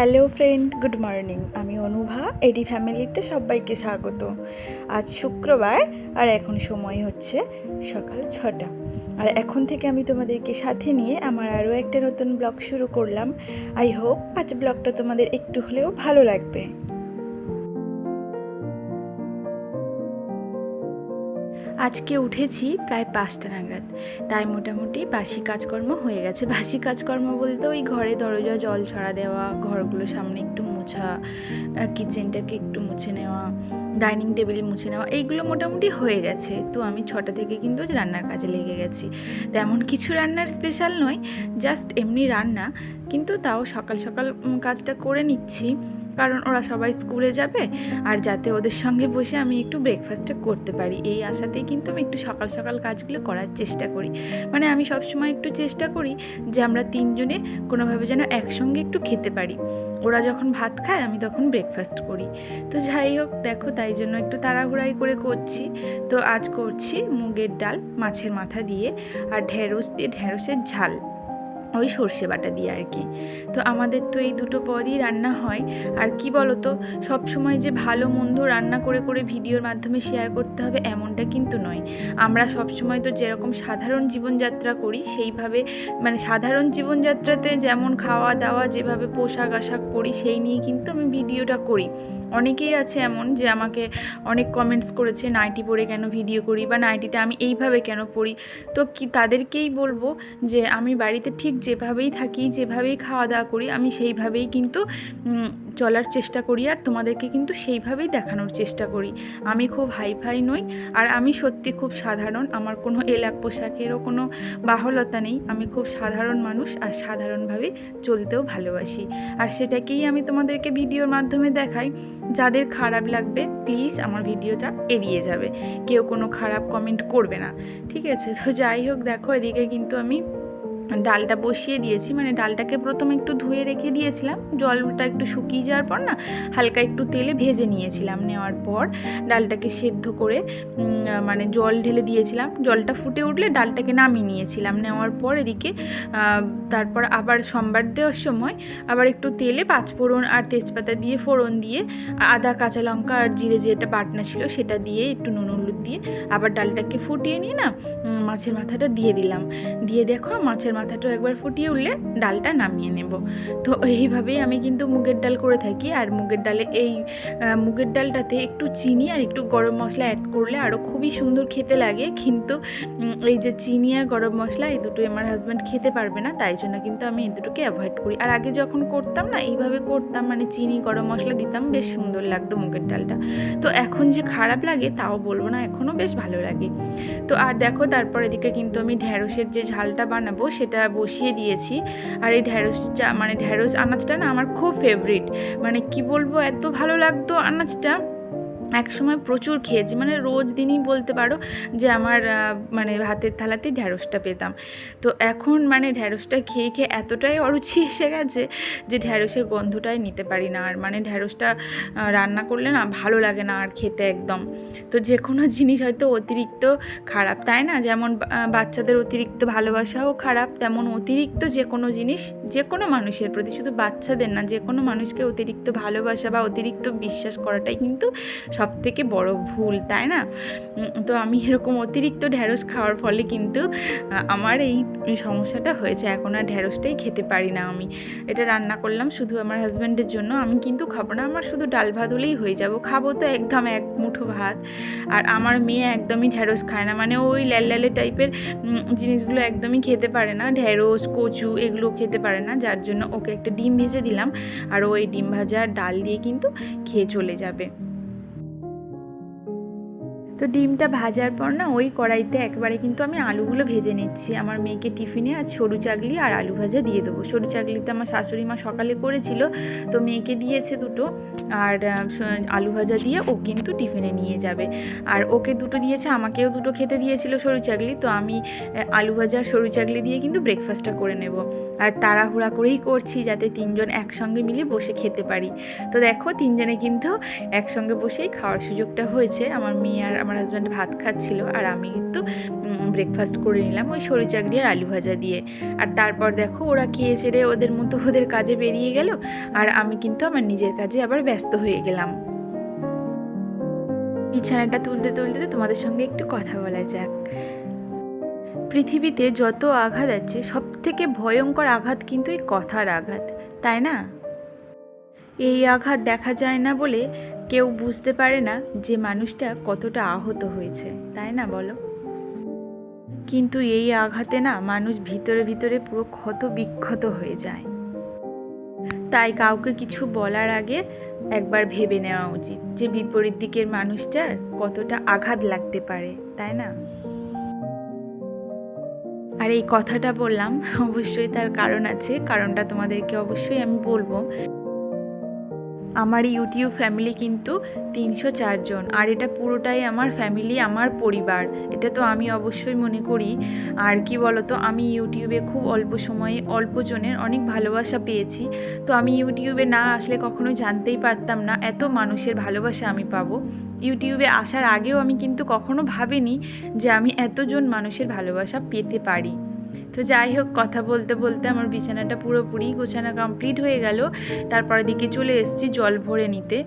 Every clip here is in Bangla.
Hello friend, good morning. আমি অনুভা, এডি ফ্যামিলিতে সবাইকে স্বাগত। আজ শুক্রবার আর এখন সময় হচ্ছে সকাল 6টা। আর এখন থেকে আমি তোমাদেরকে সাথে নিয়ে আমার আরও একটা নতুন ব্লগ শুরু করলাম। আই হোপ আজ ব্লগটা তোমাদের একটু হলেও ভালো লাগবে। আজকে উঠেছি প্রায় 5টা নাগাদ, তাই মোটামুটি বাসি কাজকর্ম হয়ে গেছে। বাসি কাজকর্ম বলতে ওই ঘরে দরজা জল ছড়া দেওয়া, ঘরগুলো সামনে একটু মোছা, কিচেনটাকে একটু মুছে নেওয়া, ডাইনিং টেবিলে মুছে নেওয়া, এইগুলো মোটামুটি হয়ে গেছে। তো আমি 6টা থেকে কিন্তু রান্নার কাজে লেগে গেছি। তেমন কিছু রান্নার স্পেশাল নয়, জাস্ট এমনি রান্না, কিন্তু তাও সকাল সকাল কাজটা করে নিচ্ছি, কারণ ওরা সবাই স্কুলে যাবে আর যাতে ওদের সঙ্গে বসে আমি একটু ব্রেকফাস্টটা করতে পারি, এই আশাতেই কিন্তু আমি একটু সকাল সকাল কাজগুলো করার চেষ্টা করি। মানে আমি সবসময় একটু চেষ্টা করি যে আমরা তিনজনে কোনোভাবে যেন একসঙ্গে একটু খেতে পারি। ওরা যখন ভাত খায় আমি তখন ব্রেকফাস্ট করি। তো যাই হোক, দেখো তাই জন্য একটু তাড়াহুড়াই করে করছি। তো আজ করছি মুগের ডাল মাছের মাথা দিয়ে আর ঢেঁড়স দিয়ে, ঢেঁড়সের ঝাল ওই সর্ষে বাটা দিয়ে আর কি। তো আমাদের তো এই দুটো পদই রান্না হয়। আর কি বলো তো, সবসময় যে ভালো মন্দ রান্না করে করে ভিডিওর মাধ্যমে শেয়ার করতে হবে এমনটা কিন্তু নয়। আমরা সবসময় তো যেরকম সাধারণ জীবনযাত্রা করি সেইভাবে, মানে সাধারণ জীবনযাত্রাতে যেমন খাওয়া দাওয়া, যেভাবে পোশাক আশাক পরি সেই নিয়ে কিন্তু আমি ভিডিওটা করি। অনেকেই আছে এমন যে আমাকে অনেক কমেন্টস করেছে নাইটি পরে কেন ভিডিও করি, বা নাইটিটা আমি এইভাবে কেন পরি। তো কি তাদেরকেই বলবো যে আমি বাড়িতে ঠিক যেভাবেই থাকি, যেভাবেই খাওয়া দাওয়া করি, আমি সেইভাবেই কিন্তু চলার চেষ্টা করি, আর তোমাদেরকে কিন্তু সেইভাবেই দেখানোর চেষ্টা করি। আমি খুব হাইফাই নই, আর আমি সত্যি খুব সাধারণ। আমার কোনো এলাক পোশাকেরও কোনো বাহুলতা নেই। আমি খুব সাধারণ মানুষ, আর সাধারণভাবে চলতেও ভালোবাসি। আর সেটাকেই আমি তোমাদেরকে ভিডিওর মাধ্যমে দেখাই। যাদের খারাপ লাগবে প্লিজ আমার ভিডিওটা এড়িয়ে যাবে, কেউ কোনো খারাপ কমেন্ট করবে না, ঠিক আছে? তো যাই হোক, দেখো এদিকে কিন্তু আমি ডালটা বসিয়ে দিয়েছি। মানে ডালটাকে প্রথমে একটু ধুয়ে রেখে দিয়েছিলাম, জলটা একটু শুকিয়ে যাওয়ার পর না হালকা একটু তেলে ভেজে নিয়েছিলাম। নেওয়ার পর ডালটাকে সেদ্ধ করে মানে জল ঢেলে দিয়েছিলাম। জলটা ফুটে উঠলে ডালটাকে নামিয়ে নিয়েছিলাম। নেওয়ার পর এদিকে তারপর আবার সম্বার দেওয়ার সময় আবার একটু তেলে পাঁচফোড়ন আর তেজপাতা দিয়ে ফোড়ন দিয়ে, আদা কাঁচা লঙ্কা আর জিরে যেটা বাটনা ছিল সেটা দিয়ে, একটু নুন হলুদ দিয়ে আবার ডালটাকে ফুটিয়ে নিয়ে না মাছের মাথাটা দিয়ে দিলাম। দিয়ে দেখো মাছের মাথাটাও একবার ফুটিয়ে উঠলে ডালটা নামিয়ে নেব। তো এইভাবেই আমি কিন্তু মুগের ডাল করে থাকি। আর মুগের ডালে এই মুগের ডালটাতে একটু চিনি আর একটু গরম মশলা অ্যাড করলে আরও খুবই সুন্দর খেতে লাগে। কিন্তু এই যে চিনি আর গরম মশলা এই দুটোই আমার হাজব্যান্ড খেতে পারবে না, তাই জন্য কিন্তু আমি এই দুটোকে অ্যাভয়েড করি। আর আগে যখন করতাম না এইভাবে করতাম, মানে চিনি গরম মশলা দিতাম, বেশ সুন্দর লাগতো মুগের ডালটা। তো এখন যে খারাপ লাগে তাও বলবো না, এখনও বেশ ভালো লাগে। তো আর দেখো তারপর এদিকে কিন্তু আমি ঢ্যাঁড়সের যে ঝালটা বানাবো সেটা বসিয়ে দিয়েছি। আর এই ঢ্যাঁড়সটা, মানে ঢ্যাঁড়স আনাজটা না আমার খুব ফেভারিট। মানে কি বলবো, এত ভালো লাগতো আনাজটা। এক সময় প্রচুর খেয়েছি, মানে রোজ দিনই বলতে পারো যে আমার মানে ভাতের থালাতেই ঢ্যাঁড়সটা পেতাম। তো এখন মানে ঢ্যাঁড়সটা খেয়ে খেয়ে এতটাই অরুচি এসে গেছে যে ঢ্যাঁড়সের গন্ধটাই নিতে পারি না আর। মানে ঢ্যাঁড়সটা রান্না করলে না ভালো লাগে না আর খেতে একদম। তো যে কোনো জিনিস হয়তো অতিরিক্ত খারাপ, তাই না? যেমন বাচ্চাদের অতিরিক্ত ভালোবাসাও খারাপ, তেমন অতিরিক্ত যে কোনো জিনিস যে কোনো মানুষের প্রতি, শুধু বাচ্চাদের না, যে কোনো মানুষকে অতিরিক্ত ভালোবাসা বা অতিরিক্ত বিশ্বাস করাটাই কিন্তু সব থেকে বড় ভুল, তাই না? তো আমি এরকম অতিরিক্ত ঢ্যাঁড়স খাওয়ার ফলে কিন্তু আমার এই সমস্যাটা হয়েছে। এখন আর ঢ্যাঁড়সটাই খেতে পারি না আমি। এটা রান্না করলাম শুধু আমার হাজব্যান্ডের জন্য, আমি কিন্তু খাবো না। আমার শুধু ডাল ভাত হলেই হয়ে যাবো, খাবো তো একদম এক মুঠো ভাত। আর আমার মেয়ে একদমই ঢ্যাঁড়স খায় না, মানে ওই ল্যালে টাইপের জিনিসগুলো একদমই খেতে পারে না। ঢ্যাঁড়স কচু এগুলো খেতে পারে না, যার জন্য ওকে একটা ডিম ভেজে দিলাম, আর ওই ডিম ভাজা ডাল দিয়ে কিন্তু খেয়ে চলে যাবে। তো ডিমটা ভাজার পর না ওই কড়াইতে একবারে কিন্তু আমি আলুগুলো ভেজে নিচ্ছি। আমার মেয়েকে টিফিনে আজ সরু চাগলি আর আলু ভাজা দিয়ে দেবো। সরু চাগলিটা আমার শাশুড়ি মা সকালে করেছিল, তো মেয়েকে দিয়েছে দুটো, আর আলু ভাজা দিয়ে ও কিন্তু টিফিনে নিয়ে যাবে। আর ওকে দুটো দিয়েছে, আমাকেও দুটো খেতে দিয়েছিল সরু চাগলি। তো আমি আলু ভাজা আর সরু চাগলি দিয়ে কিন্তু ব্রেকফাস্টটা করে নেব। আর তাড়াহুড়া করেই করছি যাতে তিনজন একসঙ্গে মিলে বসে খেতে পারি। তো দেখো তিনজনে কিন্তু একসঙ্গে বসেই খাওয়ার সুযোগটা হয়েছে, আমার মেয়ে আর আমার হাজব্যান্ড ভাত খাচ্ছিল, আর আমি কিন্তু ব্রেকফাস্ট করে নিলাম ওই সরু চাকরি আর আলু ভাজা দিয়ে। আর তারপর দেখো ওরা খেয়ে সেরে ওদের মতো ওদের কাজে বেরিয়ে গেল, আর আমি কিন্তু আমার নিজের কাজে আবার ব্যস্ত হয়ে গেলাম। বিছানাটা তুলতে তুলতে তোমাদের সঙ্গে একটু কথা বলা যাক। পৃথিবীতে যত আঘাত আছে সব থেকে ভয়ঙ্কর আঘাত কিন্তু এই কথার আঘাত, তাই না? এই আঘাত দেখা যায় না বলে কেউ বুঝতে পারে না যে মানুষটা কতটা আহত হয়েছে, তাই না বলো? কিন্তু এই আঘাতে না মানুষ ভিতরে ভিতরে পুরো ক্ষত বিক্ষত হয়ে যায়। তাই কাউকে কিছু বলার আগে একবার ভেবে নেওয়া উচিত যে বিপরীত দিকের মানুষটার কতটা আঘাত লাগতে পারে, তাই না? আর এই কথাটা বললাম, অবশ্যই তার কারণ আছে, কারণটা তোমাদেরকে অবশ্যই আমি বলবো। আমার ইউটিউব ফ্যামিলি কিন্তু 304 জন, আর এটা পুরোটাই আমার ফ্যামিলি, আমার পরিবার। এটা তো আমি অবশ্যই মনে করি। আর কি বলতো, আমি ইউটিউবে খুব অল্প সময়ে অল্প জনের অনেক ভালোবাসা পেয়েছি। তো আমি ইউটিউবে না আসলে কখনো জানতেই পারতাম না এত মানুষের ভালোবাসা আমি পাবো। ইউটিউবে আসার আগেও আমি কিন্তু কখনো ভাবিনি যে আমি এতজন মানুষের ভালোবাসা পেতে পারি। তো যাই হোক, কথা বলতে বলতে আমার বিছানাটা পুরোপুরি গোছানো কমপ্লিট হয়ে গেল। তারপরে দিকে চলে এসেছি জল ভরে নিতে।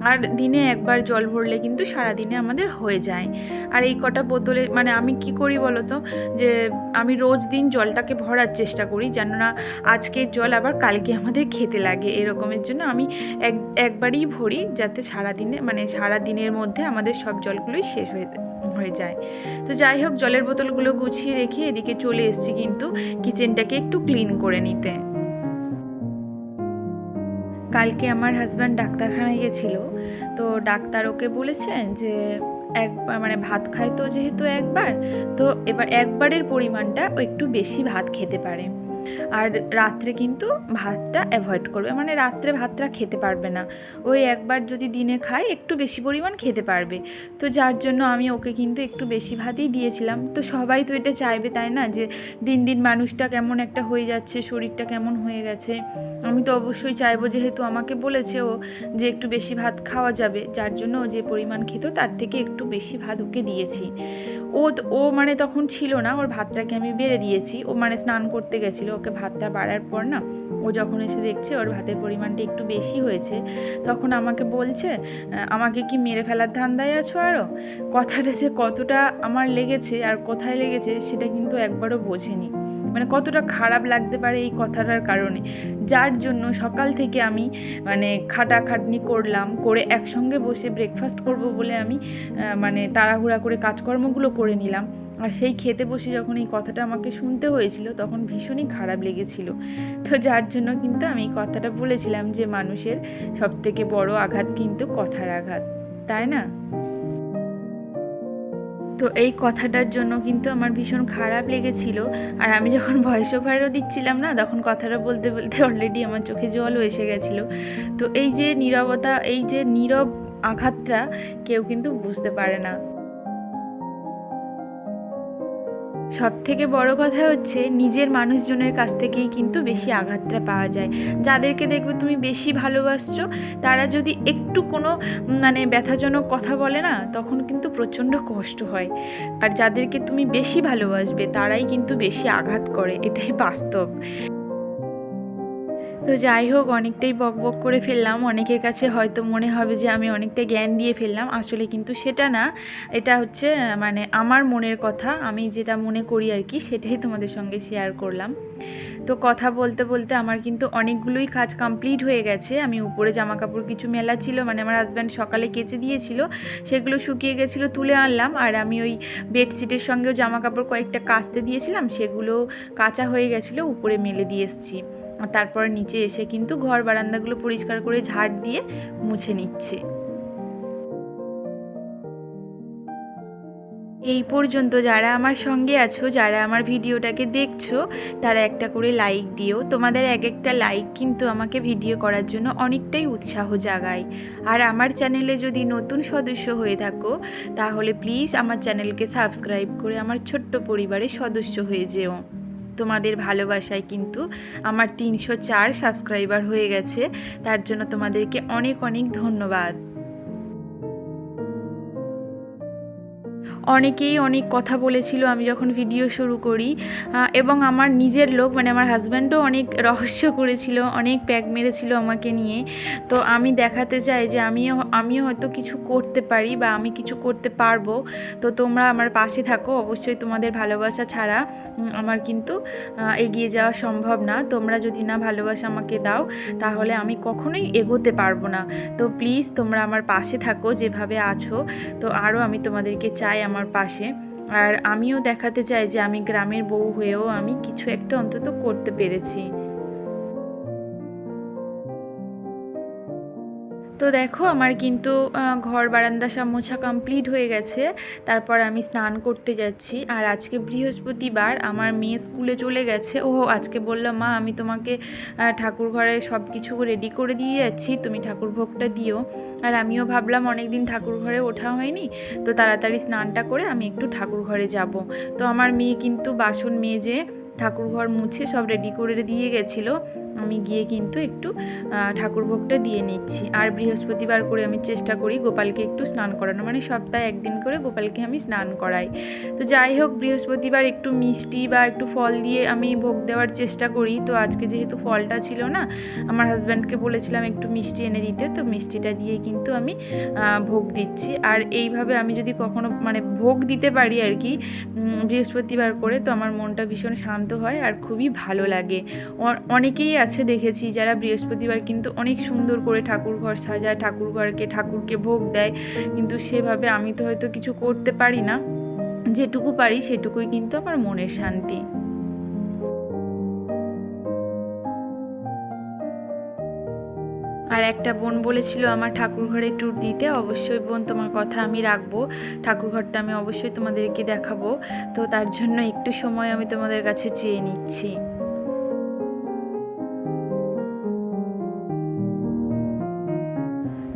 আর দিনে একবার জল ভরলে কিন্তু সারাদিনে আমাদের হয়ে যায়। আর এই কটা বোতলে মানে আমি কি করি বলো তো, যে আমি রোজ দিন জলটাকে ভরার চেষ্টা করি যেন না আজকের জল আবার কালকে আমাদের খেতে লাগে, এরকমের জন্য আমি একবারই ভরি, যাতে সারাদিনে মানে সারাদিনের মধ্যে আমাদের সব জলগুলোই শেষ হয়ে যায়। তো যাই হোক, জলের বোতলগুলো গুছিয়ে রেখে এদিকে চলে এসেছি কিন্তু কিচেনটাকে একটু ক্লিন করে নিতে। কালকে আমার হাজব্যান্ড ডাক্তারখানায় গেছিলো, তো ডাক্তার ওকে বলেছেন যে একবার মানে ভাত খায় তো যেহেতু একবার, তো এবার একবারের পরিমাণটা ও একটু বেশি ভাত খেতে পারে। আর রাত্রে কিন্তু ভাতটা অ্যাভয়েড করবে, মানে রাত্রে ভাতটা খেতে পারবে না। ওই একবার যদি দিনে খায় একটু বেশি পরিমাণ খেতে পারবে। তো যার জন্য আমি ওকে কিন্তু একটু বেশি ভাতই দিয়েছিলাম। তো সবাই তো এটা চাইবে, তাই না, যে দিন দিন মানুষটা কেমন একটা হয়ে যাচ্ছে, শরীরটা কেমন হয়ে গেছে। আমি তো অবশ্যই চাইবো, যেহেতু আমাকে বলেছে ও যে একটু বেশি ভাত খাওয়া যাবে, যার জন্য ও যে পরিমাণ খেত তার থেকে একটু বেশি ভাত ওকে দিয়েছি। ও মানে তখন ছিল না, ওর ভাতটাকে আমি বেড়ে দিয়েছি। ও মানে স্নান করতে গেছিলো, ওকে ভাতটা বাড়ার পর না ও যখন এসে দেখছে ওর ভাতের পরিমাণটা একটু বেশি হয়েছে, তখন আমাকে বলছে আমাকে কি মেরে ফেলার ধান্দায় আছো আরও। কথাটা যে কতটা আমার লেগেছে আর কোথায় লেগেছে সেটা কিন্তু একবারও বোঝেনি, মানে কতটা খারাপ লাগতে পারে এই কথাটার কারণে। যার জন্য সকাল থেকে আমি মানে খাটাখাটনি করলাম, করে একসঙ্গে বসে ব্রেকফাস্ট করব বলে আমি মানে তাড়াহুড়া করে কাজকর্মগুলো করে নিলাম। আর সেই খেতে বসে যখন এই কথাটা আমাকে শুনতে হয়েছিল তখন ভীষণই খারাপ লেগেছিল। তো যার জন্য কিন্তু আমি এই কথাটা বলেছিলাম যে মানুষের সবথেকে বড় আঘাত কিন্তু কথার আঘাত, তাই না? তো এই কথাটার জন্য কিন্তু আমার ভীষণ খারাপ লেগেছিল। আর আমি যখন ভয়েস ওভারও দিচ্ছিলাম না, তখন কথাটা বলতে বলতে অলরেডি আমার চোখে জলও এসে গেছিলো। তো এই যে নীরবতা, এই যে নীরব আঘাতটা কেউ কিন্তু বুঝতে পারে না। সবথেকে বড় কথা হচ্ছে নিজের মানুষজনের কাছ থেকেই কিন্তু বেশি আঘাতটা পাওয়া যায়। যাদেরকে দেখবে তুমি বেশি ভালোবাসছো, তারা যদি একটু কোনো মানে ব্যথাজনক কথা বলে না, তখন কিন্তু প্রচণ্ড কষ্ট হয়। আর যাদেরকে তুমি বেশি ভালোবাসবে তারাই কিন্তু বেশি আঘাত করে, এটাই বাস্তব। তো যাই হোক, অনেকটাই বকবক করে ফেললাম। অনেকের কাছে হয়তো মনে হবে যে আমি অনেকটা জ্ঞান দিয়ে ফেললাম, আসলে কিন্তু সেটা না। এটা হচ্ছে মানে আমার মনের কথা, আমি যেটা মনে করি আর কি, সেটাই তোমাদের সঙ্গে শেয়ার করলাম। তো কথা বলতে বলতে আমার কিন্তু অনেকগুলোই কাজ কমপ্লিট হয়ে গেছে। আমি উপরে জামা কাপড় কিছু মেলা ছিল, মানে আমার হাজব্যান্ড সকালে কেচে দিয়েছিল, সেগুলো শুকিয়ে গেছিলো, তুলে আনলাম। আর আমি ওই বেডশিটের সঙ্গেও জামা কাপড় কয়েকটা কাচতে দিয়েছিলাম, সেগুলো কাচা হয়ে গেছিলো, উপরে মেলে দিয়ে এসেছি। আর তারপর নিচে এসে কিন্তু ঘর বারান্দাগুলো পরিষ্কার করে ঝাড় দিয়ে মুছে নিচ্ছে। এই পর্যন্ত যারা আমার সঙ্গে আছো, যারা আমার ভিডিওটাকে দেখছো, তারা একটা করে লাইক দিও। তোমাদের এক একটা লাইক কিন্তু আমাকে ভিডিও করার জন্য অনেকটাই উৎসাহ জাগায়। আর আমার চ্যানেলে যদি নতুন সদস্য হয়ে থাকো, তাহলে প্লিজ আমার চ্যানেলকে সাবস্ক্রাইব করে আমার ছোট্ট পরিবারের সদস্য হয়ে যেও। তোমাদের ভালোবাসায় কিন্তু আমার 304 সাবস্ক্রাইবার হয়ে গেছে, তার জন্য তোমাদেরকে অনেক অনেক ধন্যবাদ। অনেকেই অনেক কথা বলেছিল আমি যখন ভিডিও শুরু করি, এবং আমার নিজের লোক মানে আমার হাজব্যান্ডও অনেক রহস্য করেছিল, অনেক প্যাক মেরেছিল আমাকে নিয়ে। তো আমি দেখাতে চাই যে আমিও হয়তো কিছু করতে পারি বা আমি কিছু করতে পারবো। তো তোমরা আমার পাশে থাকো, অবশ্যই তোমাদের ভালোবাসা ছাড়া আমার কিন্তু এগিয়ে যাওয়া সম্ভব না। তোমরা যদি না ভালোবাসা আমাকে দাও তাহলে আমি কখনোই এগোতে পারবো না। তো প্লিজ তোমরা আমার পাশে থাকো যেভাবে আছো। তো আরও আমি তোমাদেরকে চাই আমার পাশে। আর আমিও দেখাতে চাই যে আমি গ্রামের বউ হয়েও আমি কিছু একটা অন্তত করতে পেরেছি। তো দেখো আমার কিন্তু ঘর বারান্দা সব মোছা কমপ্লিট হয়ে গেছে। তারপর আমি স্নান করতে যাচ্ছি। আর আজকে বৃহস্পতিবার, আমার মেয়ে স্কুলে চলে গেছে। ও আজকে বললাম মা আমি তোমাকে ঠাকুর ঘরে সব কিছু রেডি করে দিয়ে যাচ্ছি, তুমি ঠাকুর ভোগটা দিও। আর আমিও ভাবলাম অনেক দিন ঠাকুর ঘরে ওঠা হয়নি, তো তাড়াতাড়ি স্নানটা করে আমি একটু ঠাকুর ঘরে যাব। তো আমার মেয়ে কিন্তু বাসন মেজে ঠাকুর ঘর মুছে সব রেডি করে দিয়ে গেছিলো। আমি গিয়ে কিন্তু একটু ঠাকুরভোগটা দিয়ে নিচ্ছি। আর বৃহস্পতিবার করে আমি চেষ্টা করি গোপালকে একটু স্নান করানো, মানে সপ্তাহে একদিন করে গোপালকে আমি স্নান করাই। তো যাই হোক, বৃহস্পতিবার একটু মিষ্টি বা একটু ফল দিয়ে আমি ভোগ দেওয়ার চেষ্টা করি। তো আজকে যেহেতু ফলটা ছিল না, আমার হাজব্যান্ডকে বলেছিলাম একটু মিষ্টি এনে দিতে, তো মিষ্টিটা দিয়ে কিন্তু আমি ভোগ দিচ্ছি। আর এইভাবে আমি যদি কখনো মানে ভোগ দিতে পারি আর কি বৃহস্পতিবার করে, তো আমার মনটা ভীষণ শান্ত হয় আর খুবই ভালো লাগে। অনেকেই আছে দেখেছি যারা বৃহস্পতিবার কিন্তু অনেক সুন্দর করে ঠাকুর ঘর সাজায়, ঠাকুরকে ভোগ দেয়, কিন্তু সেভাবে আমি তো হয়তো কিছু করতে পারি না। যেটুকু পারি সেটুকুই কিন্তু আমার মনের শান্তি। আর একটা বোন বলেছিল আমার ঠাকুর ঘরে ট্যুর দিতে, অবশ্যই বোন তোমার কথা আমি রাখবো, ঠাকুর ঘরটা আমি অবশ্যই তোমাদেরকে দেখাবো। তো তার জন্য একটু সময় আমি তোমাদের কাছে চেয়ে নিচ্ছি।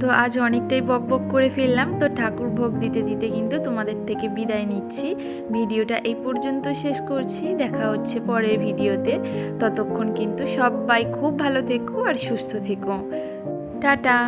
তো আজ অনেকটাই বকবক করে ফেললাম, তো ঠাকুর ভোগ দিতে দিতে কিন্তু তোমাদের থেকে বিদায় নিচ্ছি। ভিডিওটা এই পর্যন্ত শেষ করছি, দেখা হচ্ছে পরের ভিডিওতে। ততক্ষণ কিন্তু সবাই খুব ভালো থেকো আর সুস্থ থেকো। টাটা।